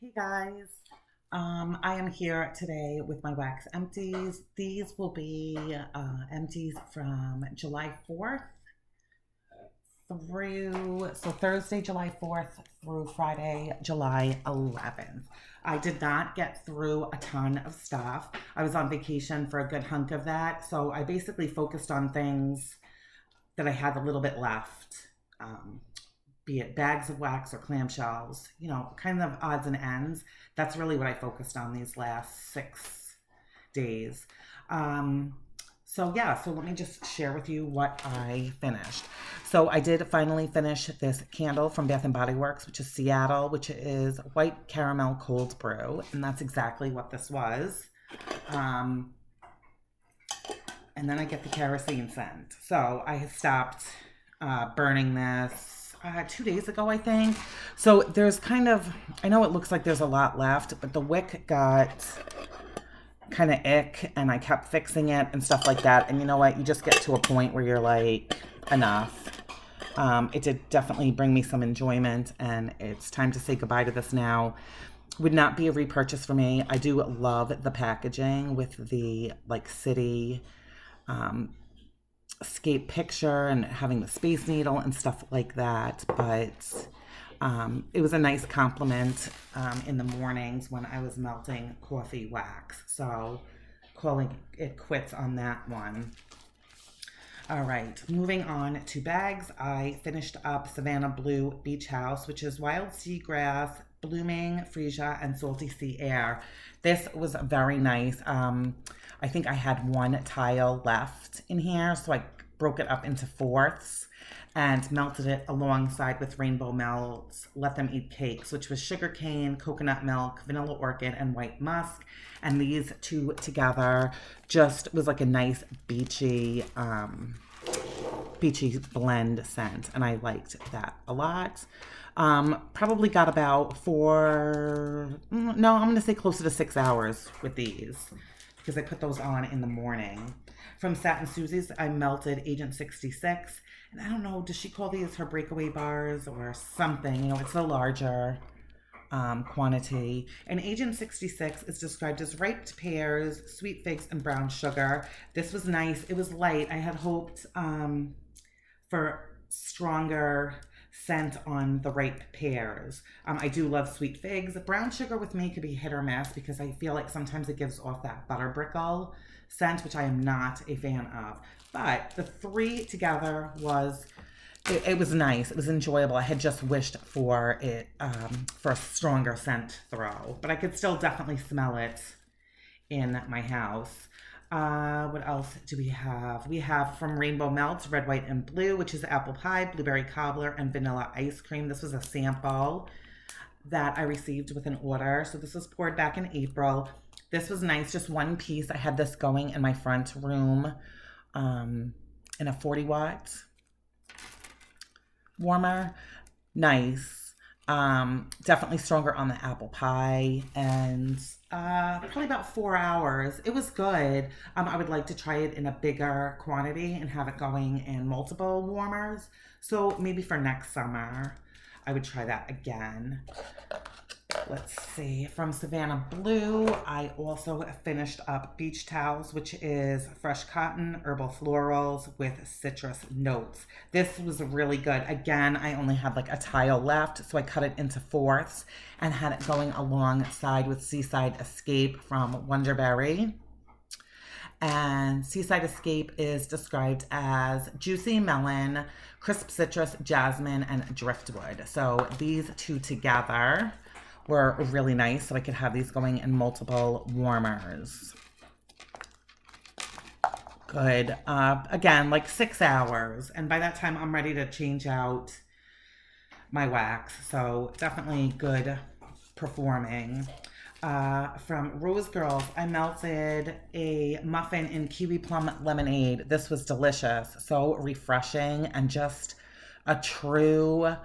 Hey guys, I am here today with my wax empties. These will be empties from July 4th so Thursday, July 4th through Friday, July 11th. I did not get through a ton of stuff. I was on vacation for a good hunk of that, so I basically focused on things that I had a little bit left. Um, be it bags of wax or clamshells, kind of odds and ends. That's really what I focused on these last 6 days. So let me just share with you what I finished. So I did finally finish this candle from Bath and Body Works, which is Seattle, which is white caramel cold brew, and that's exactly what this was. Um, and then I get the kerosene scent. So I stopped burning this 2 days ago, I think. So there's I know it looks like there's a lot left, but the wick got kind of ick and I kept fixing it and stuff like that. And you know what? You just get to a point where you're like, enough. It did definitely bring me some enjoyment and it's time to say goodbye to this now. Would not be a repurchase for me. I do love the packaging with the city escape picture and having the Space Needle and stuff like that. But it was a nice compliment in the mornings when I was melting coffee wax. So calling it quits on that one. All right, moving on to bags. I finished up Savannah Blue Beach House, which is wild seagrass, blooming freesia, and salty sea air. This was very nice. I think I had one tile left in here, so I broke it up into fourths and melted it alongside with rainbow melts, let them eat cakes, which was sugarcane, coconut milk, vanilla orchid, and white musk. And these two together just was like a nice beachy blend scent, and I liked that a lot. Probably got about I'm going to say closer to 6 hours with these because I put those on in the morning. From Satin Susie's, I melted Agent 66. And I don't know, does she call these her breakaway bars or something? It's a larger quantity. And Agent 66 is described as ripe pears, sweet figs, and brown sugar. This was nice. It was light. I had hoped for stronger scent on the ripe pears. I do love sweet figs. Brown sugar with me could be hit or miss because I feel like sometimes it gives off that butter brickle scent, which I am not a fan of. But the three together it was nice. It was enjoyable. I had just wished for it for a stronger scent throw, but I could still definitely smell it in my house. What else do we have? We have from Rainbow Melts, Red, White, and Blue, which is apple pie, blueberry cobbler, and vanilla ice cream. This was a sample that I received with an order. So this was poured back in April. This was nice, just one piece. I had this going in my front room in a 40 watt warmer. Nice. Definitely stronger on the apple pie and probably about 4 hours. It was good. I would like to try it in a bigger quantity and have it going in multiple warmers. So maybe for next summer, I would try that again. Let's see. From Savannah Blue, I also finished up beach towels, which is fresh cotton, herbal florals with citrus notes. This was really good. Again, I only had like a tile left, so I cut it into fourths and had it going alongside with Seaside Escape from Wonderberry. And Seaside Escape is described as juicy melon, crisp citrus, jasmine, and driftwood. So these two together were really nice, so I could have these going in multiple warmers. Good. Again, like 6 hours. And by that time, I'm ready to change out my wax. So definitely good performing. From Rose Girls, I melted a muffin in kiwi plum lemonade. This was delicious. So refreshing and just a true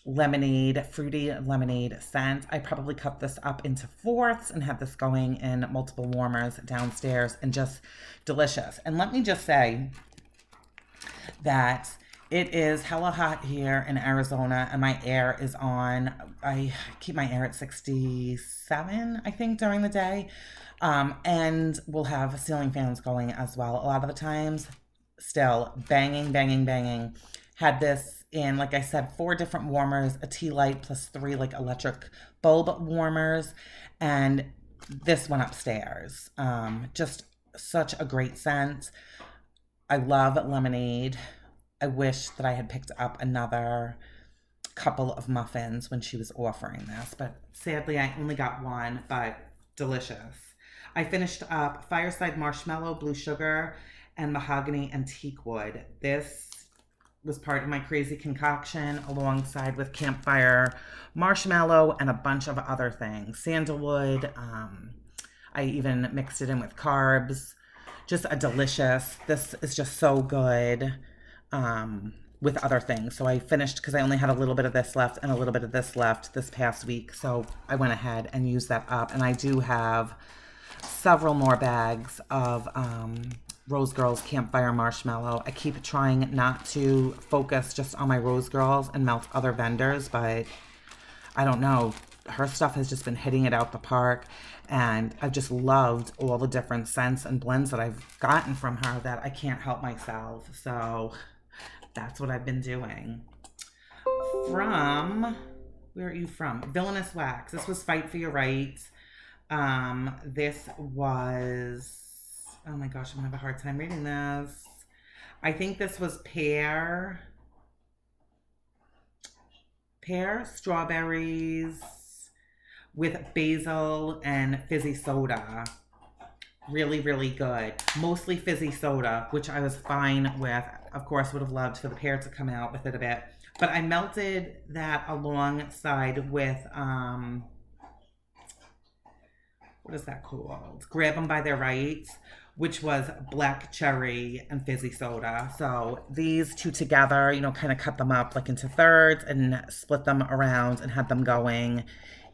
lemonade, fruity lemonade scent. I probably cut this up into fourths and had this going in multiple warmers downstairs and just delicious. And let me just say that It is hella hot here in Arizona, and my air is on. I keep my air at 67, I think, during the day. And we'll have ceiling fans going as well a lot of the times. Still banging, banging, banging. Had this in, like I said, four different warmers, a tea light plus three like electric bulb warmers, and this one upstairs. Just such a great scent. I love lemonade. I wish that I had picked up another couple of muffins when she was offering this, but sadly I only got one, but delicious. I finished up Fireside Marshmallow, Blue Sugar, and Mahogany Antique Wood. This was part of my crazy concoction alongside with Campfire Marshmallow and a bunch of other things. Sandalwood, I even mixed it in with carbs. Just a delicious, this is just so good with other things. So I finished because I only had a little bit of this left and a little bit of this left this past week. So I went ahead and used that up. And I do have several more bags of Rose Girls Campfire Marshmallow. I keep trying not to focus just on my Rose Girls and melt other vendors, but I don't know. Her stuff has just been hitting it out the park, and I've just loved all the different scents and blends that I've gotten from her that I can't help myself. So that's what I've been doing. From, where are you from? Villainous Wax. This was Fight for Your Rights. This was, oh my gosh, I'm gonna have a hard time reading this. I think this was pear, strawberries with basil and fizzy soda. Really, really good. Mostly fizzy soda, which I was fine with. Of course, would have loved for the pear to come out with it a bit. But I melted that alongside with, what is that called? Grab 'em by their rights, which was black cherry and fizzy soda. So these two together, you know, kind of cut them up like into thirds and split them around and had them going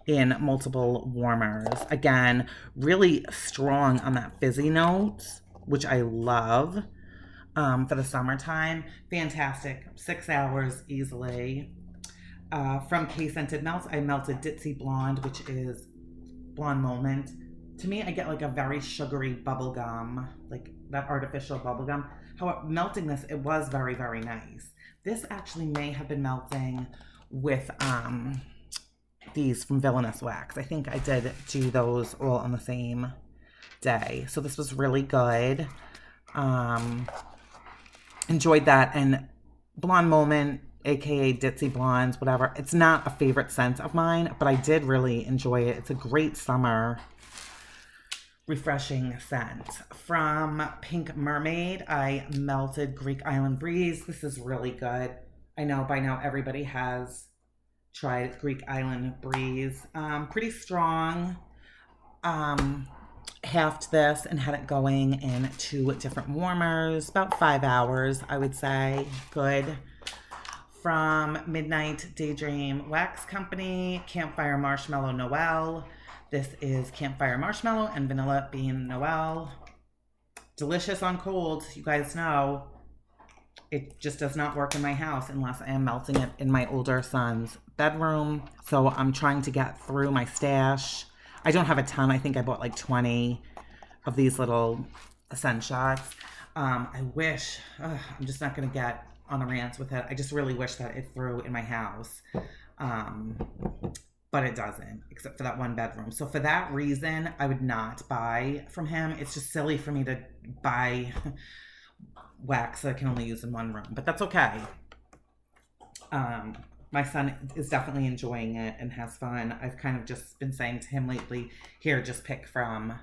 in multiple warmers. Again, really strong on that fizzy note, which I love for the summertime. Fantastic. 6 hours easily. From K-Scented Melts, I melted Ditzy Blonde, which is Blonde Moment. To me, I get like a very sugary bubble gum, like that artificial bubble gum. However, melting this, it was very, very nice. This actually may have been melting with these from Villainous Wax. I think I did do those all on the same day. So this was really good. Enjoyed that. And Blonde Moment, aka Ditzy Blondes, whatever. It's not a favorite scent of mine, but I did really enjoy it. It's a great summer refreshing scent. From Pink Mermaid, I melted Greek Island Breeze. This is really good. I know by now everybody has tried Greek Island Breeze. Pretty strong. Halved this and had it going in 2 different warmers. About 5 hours, I would say. Good. From Midnight Daydream Wax Company, Campfire Marshmallow Noel. This is Campfire Marshmallow and Vanilla Bean Noel. Delicious on cold, you guys know. It just does not work in my house unless I am melting it in my older son's bedroom. So I'm trying to get through my stash. I don't have a ton. I think I bought like 20 of these little scent shots. I wish, I'm just not going to get on a rant with it. I just really wish that it threw in my house. But it doesn't, except for that one bedroom. So for that reason, I would not buy from him. It's just silly for me to buy wax that I can only use in one room, but that's okay. My son is definitely enjoying it and has fun. I've kind of just been saying to him lately, here, just pick from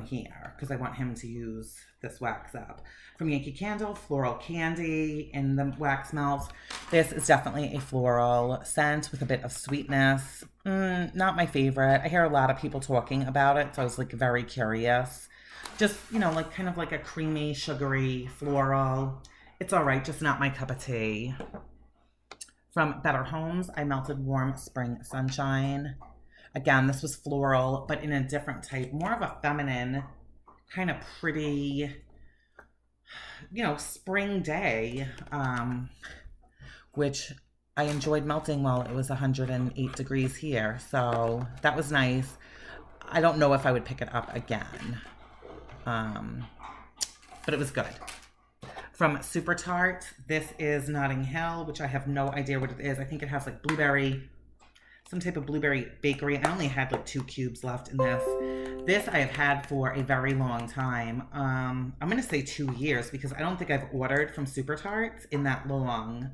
here, because I want him to use this wax up. From Yankee Candle, Floral Candy in the wax melts. This is definitely a floral scent with a bit of sweetness. Not my favorite. I hear a lot of people talking about it, so I was like very curious. Just, you know, like kind of like a creamy, sugary, floral. It's all right, just not my cup of tea. From Better Homes, I melted Warm Spring Sunshine. Again, this was floral, but in a different type, more of a feminine, kind of pretty, spring day, which I enjoyed melting while it was 108 degrees here. So that was nice. I don't know if I would pick it up again, um, but it was good. From Super Tart, this is Notting Hill, which I have no idea what it is. I think it has like blueberry, some type of blueberry bakery. I only had like 2 cubes left in this. This I have had for a very long time. I'm going to say 2 years because I don't think I've ordered from Super Tarts in that long.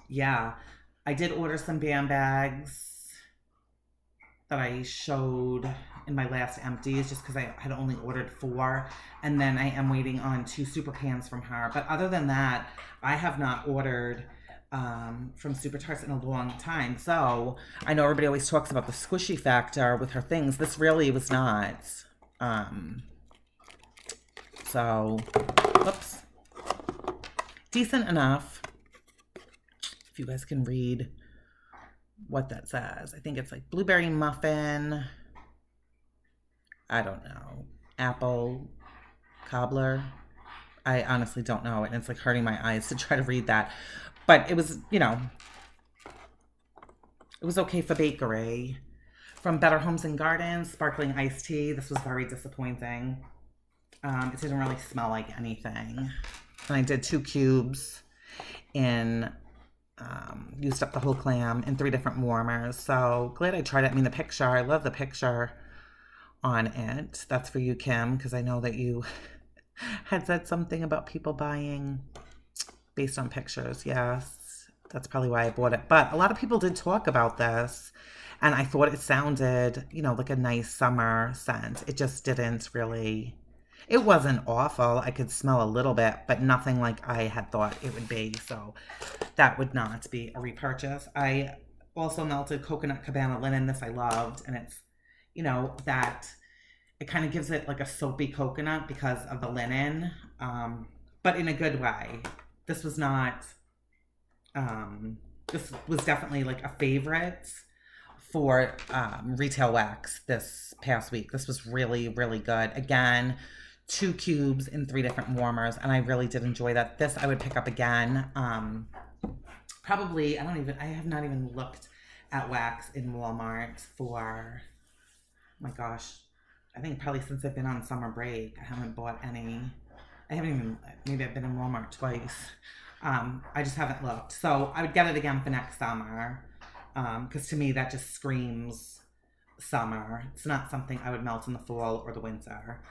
Yeah, I did order some bam bags that I showed in my last empties just because I had only ordered 4. And then I am waiting on 2 super pans from her. But other than that, I have not ordered from Super Tarts in a long time. So I know everybody always talks about the squishy factor with her things. This really was not. So, whoops. Decent enough. If you guys can read what that says. I think it's like blueberry muffin. I don't know. Apple cobbler. I honestly don't know. And it's like hurting my eyes to try to read that. But it was, it was okay for bakery. From Better Homes and Gardens, sparkling iced tea. This was very disappointing. It didn't really smell like anything. And I did 2 cubes in, used up the whole clam in 3 different warmers. So glad I tried it. I mean, the picture, I love the picture on it. That's for you, Kim, because I know that you had said something about people buying based on pictures. Yes, that's probably why I bought it. But a lot of people did talk about this, and I thought it sounded, like a nice summer scent. It just didn't really, it wasn't awful. I could smell a little bit, but nothing like I had thought it would be. So that would not be a repurchase. I also melted coconut cabana linen. This I loved, and it's, that it kind of gives it like a soapy coconut because of the linen, but in a good way. This was not, this was definitely like a favorite for retail wax this past week. This was really, really good. Again, 2 cubes in 3 different warmers, and I really did enjoy that. This I would pick up again. Probably, I have not even looked at wax in Walmart for, oh my gosh, I think probably since I've been on summer break. I haven't bought any. Maybe I've been in Walmart twice. I just haven't looked. So I would get it again for next summer. Because to me, that just screams summer. It's not something I would melt in the fall or the winter.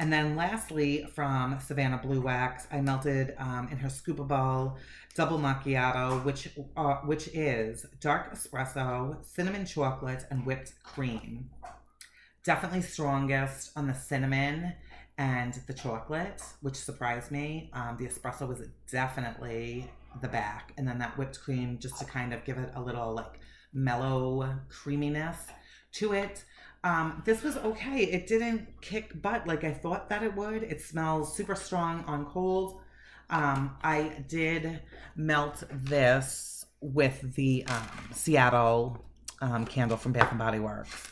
And then lastly, from Savannah Blue Wax, I melted in her scoopable double macchiato, which is dark espresso, cinnamon chocolate, and whipped cream. Definitely strongest on the cinnamon and the chocolate, which surprised me. The espresso was definitely the back. And then that whipped cream just to kind of give it a little like mellow creaminess to it. This was okay. It didn't kick butt like I thought that it would. It smells super strong on cold. I did melt this with the Seattle candle from Bath & Body Works.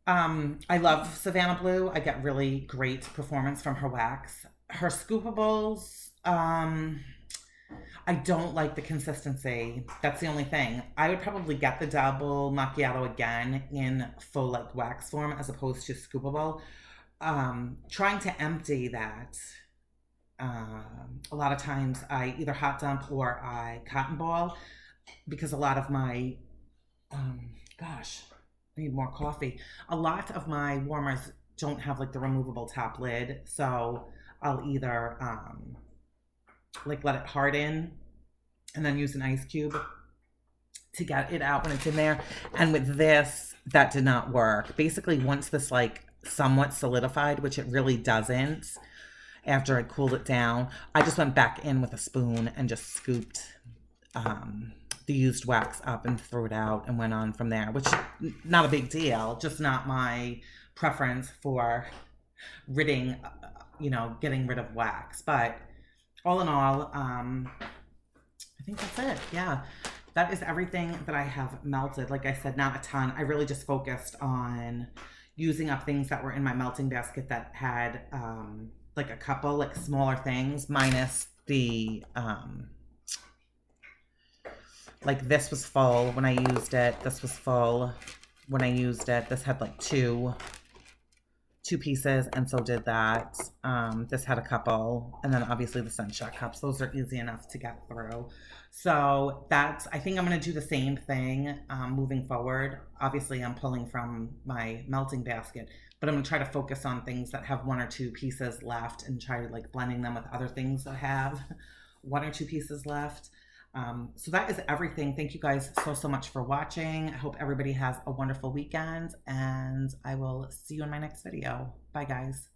I love Savannah Blue. I get really great performance from her wax. Her scoopables, I don't like the consistency. That's the only thing. I would probably get the double macchiato again in full like wax form as opposed to scoopable. Trying to empty that, a lot of times I either hot dump or I cotton ball because a lot of my, gosh, I need more coffee. A lot of my warmers don't have like the removable top lid, so I'll either like let it harden and then use an ice cube to get it out when it's in there. And with this, that did not work. Basically, once this like somewhat solidified, which it really doesn't, after I cooled it down, I just went back in with a spoon and just scooped the used wax up and threw it out and went on from there, which not a big deal, just not my preference for getting rid of wax. But all in all, I think that's it. Yeah, that is everything that I have melted. Like I said, not a ton. I really just focused on using up things that were in my melting basket that had like a couple like smaller things minus the like this was full when I used it. This was full when I used it. This had like two pieces, and so did that. This had a couple, and then obviously the sunshot cups. Those are easy enough to get through. So that's, I think I'm going to do the same thing moving forward. Obviously, I'm pulling from my melting basket, but I'm going to try to focus on things that have one or two pieces left and try like blending them with other things that have one or two pieces left. So that is everything. Thank you guys so much for watching. I hope everybody has a wonderful weekend, and I will see you in my next video. Bye, guys.